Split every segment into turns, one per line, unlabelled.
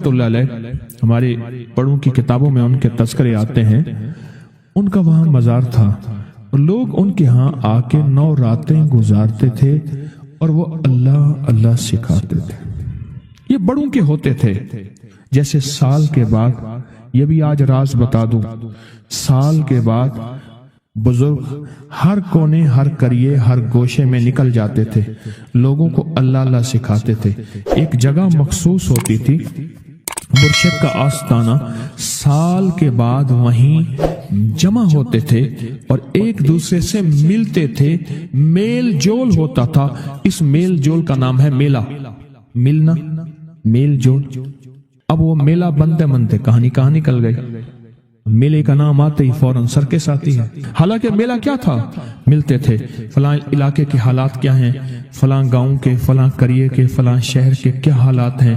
رحمت اللہ علیہ، ہمارے بڑوں کی کتابوں میں ان کے تذکرے آتے ہیں، ان کا وہاں مزار تھا اور لوگ ان کے ہاں آ کے 9 راتیں گزارتے تھے اور وہ اللہ اللہ سکھاتے تھے۔ یہ بڑوں کے ہوتے تھے، جیسے سال کے بعد، یہ بھی آج راز بتا دوں، سال کے بعد بزرگ ہر کونے، ہر کریے، ہر گوشے میں نکل جاتے تھے، لوگوں کو اللہ اللہ سکھاتے تھے۔ ایک جگہ مخصوص ہوتی تھی، مرشد کا آستانہ، سال کے بعد وہیں جمع ہوتے تھے اور ایک دوسرے سے ملتے تھے، میل جول ہوتا تھا۔ اس میل جول کا نام ہے میلہ، ملنا، میل جول۔ اب وہ میلہ بنتے بنتے کہاں نکل گئی، میلے کا نام آتے ہی فوراً سرکس آتی ہے۔ حالانکہ میلہ کیا تھا؟ ملتے تھے، فلاں علاقے کے حالات کیا ہیں، فلاں گاؤں کے، فلاں قریے کے، فلاں شہر کے کیا حالات ہیں،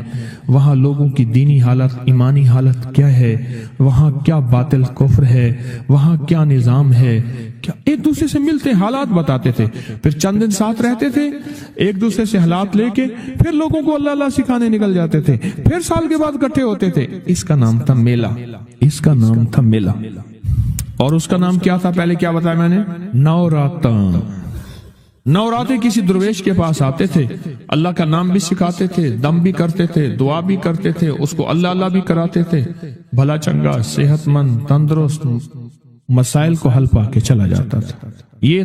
وہاں لوگوں کی دینی حالت، ایمانی حالت کیا ہے، وہاں کیا باطل کفر ہے، وہاں کیا نظام ہے، کیا ایک دوسرے سے ملتے حالات بتاتے تھے، پھر چند دن ساتھ رہتے تھے، ایک دوسرے سے حالات لے کے پھر لوگوں کو اللہ اللہ سکھانے نکل جاتے تھے، پھر سال کے بعد اکٹھے ہوتے تھے۔ اس کا نام تھا میلہ، اس کا نام تھا میلہ۔ اور اس کا نام کیا تھا؟ پہلے کیا بتایا میں نے؟ 9 راتاں۔ 9 راتیں کسی درویش کے پاس آتے تھے، اللہ کا نام بھی سکھاتے تھے، دم بھی کرتے تھے، دعا بھی کرتے تھے، اس کو اللہ اللہ بھی کراتے تھے، بھلا چنگا، صحت مند، تندرست، مسائل کو حل پا کے چلا جاتا تھا۔ یہ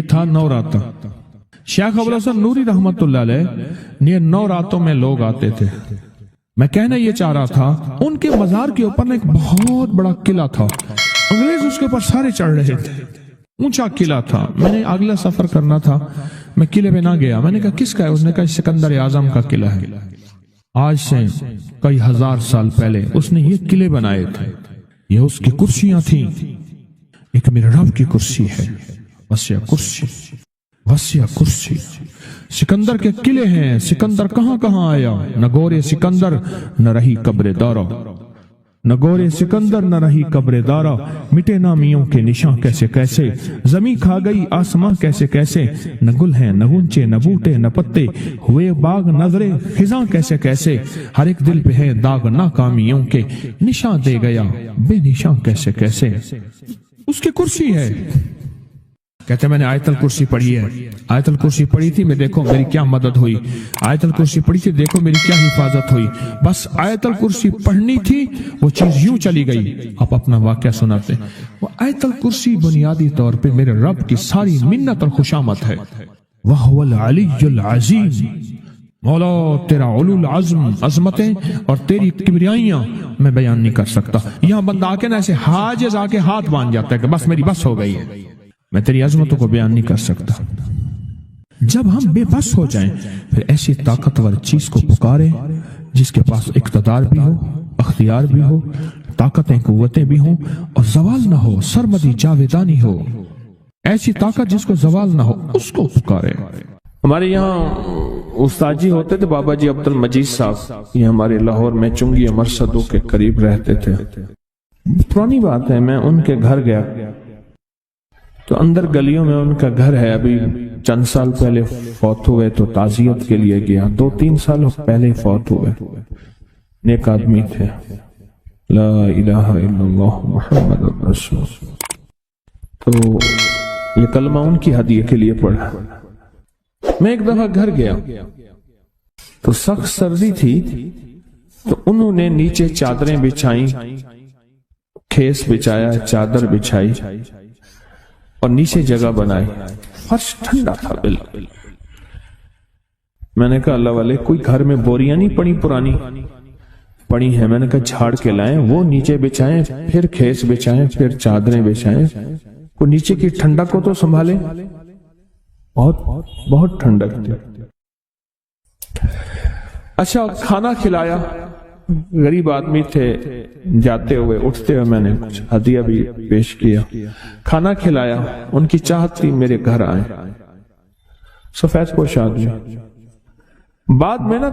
تھا 9 راتاں۔ شیخ ابوالحسن نوری رحمت اللہ علیہ، یہ 9 راتوں میں لوگ آتے تھے۔ میں کہنا یہ چاہ رہا تھا، ان کے مزار کے اوپر ایک بہت بڑا قلعہ تھا، انگریز اس کے اوپر سارے چڑھ رہے تھے، اونچا قلعہ تھا۔ میں نے اگلا سفر کرنا تھا، میں قلعے پہ نہ گیا۔ میں نے کہا کس کا ہے؟ اس نے کہا سکندر اعظم کا قلعہ ہے، آج سے کئی ہزار سال پہلے اس نے یہ قلعے بنائے تھے، یہ اس کی کرسیاں تھیں، ایک میرے رب کی کرسی ہے، وسیع کرسی، وسیع کرسی۔ سکندر کے قلعے ہیں، سکندر کہاں کہاں آیا، نہ گورے سکندر نہ رہی قبر دارا، نہ گورے سکندر نہ رہی قبر دارا، مٹے نامیوں کے نشاں کیسے کیسے، زمین کھا گئی آسماں کیسے کیسے، نہ گل ہیں نہ گنچے نہ بوٹے نہ پتے، ہوئے باغ نظرے خزاں کیسے کیسے، ہر ایک دل پہ ہے داغ ناکامیوں کے، نشاں دے گیا بے نشاں کیسے کیسے۔ اس کی کرسی ہے۔ کہتے میں نے آیت الکرسی پڑھی ہے، آیت الکرسی پڑھی تھی، میں دیکھو میری کیا مدد ہوئی، آیت الکرسی پڑھی تھی، دیکھو میری کیا حفاظت ہوئی۔ بس آیت الکرسی پڑھنی تھی، وہ چیز یوں چلی گئی۔ آپ اپنا واقعہ سناتے ہیں۔ وہ آیت الکرسی بنیادی طور پہ میرے رب کی ساری منت اور خوشامد ہے۔ وَهُوَ الْعَلِيُّ الْعَظِيمُ، مولا تیرا علو العظم، عظمتیں اور تیری کبریائیاں میں بیان نہیں کر سکتا۔ یہاں بندہ آ کے نا ایسے حاجز آ کے ہاتھ باندھ جاتا ہے کہ بس میری بس ہو گئی ہے، میں تیری عظمتوں کو بیان نہیں کر سکتا۔ جب ہم بے بس ہو جائیں پھر ایسی طاقتور چیز کو پکاریں جس کے پاس اقتدار بھی ہو، اختیار بھی ہو، طاقتیں قوتیں بھی ہوں اور زوال نہ ہو، سرمدی جاویدانی ہو، ایسی طاقت جس کو زوال نہ ہو، اس کو پکاریں۔ ہمارے یہاں استاد جی ہوتے تھے، بابا جی عبد المجید صاحب، یہ ہمارے لاہور میں چنگی مرصدوں کے قریب رہتے تھے۔ پرانی بات ہے، میں ان کے گھر گیا تو اندر گلیوں میں ان کا گھر ہے، ابھی چند سال پہلے فوت ہوئے تو تعزیت کے لیے گیا، 2-3 سال پہلے فوت ہوئے، نیک آدمی تھے، لا الہ الا اللہ محمد رسول۔ تو یہ کلمہ ان کی ہدیے کے لیے پڑھا۔ میں ایک دفعہ گھر گیا تو سخت سردی تھی، تو انہوں نے نیچے چادریں بچھائیں، کھیس بچھایا، چادر بچھائی اور نیچے جگہ بنائی، فرش ٹھنڈا تھا بالکل۔ میں نے کہا اللہ والے کوئی گھر میں بوریاں نہیں پڑی پرانی پڑی ہیں، میں نے کہا جھاڑ کے لائیں، وہ نیچے بچھائیں، پھر کھیس بچھائیں، پھر چادریں بچھائیں، وہ نیچے کی ٹھنڈک کو تو سنبھالے۔ بہت ٹھنڈک تھی۔ اچھا کھانا کھلایا، غریب آدمی تھے، جاتے ہوئے اٹھتے ہوئے میں نے کچھ ہدیہ بھی پیش کیا، کھانا کھلایا، ان کی چاہت تھی میرے گھر آئیں، سفید پوش آدمی۔ بعد میں نا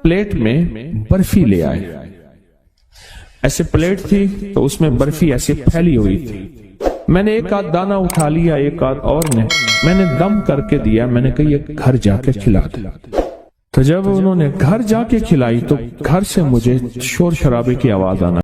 پلیٹ میں برفی لے آئے، ایسے پلیٹ تھی تو اس میں برفی ایسے پھیلی ہوئی تھی، میں نے ایک آدھ دانہ اٹھا لیا، ایک آدھ اور نے، میں نے دم کر کے دیا، میں نے کہا یہ گھر جا کے کھلا دے۔ تو جب انہوں نے گھر جا کے کھلائی تو گھر سے مجھے شور شرابے کی آواز آنا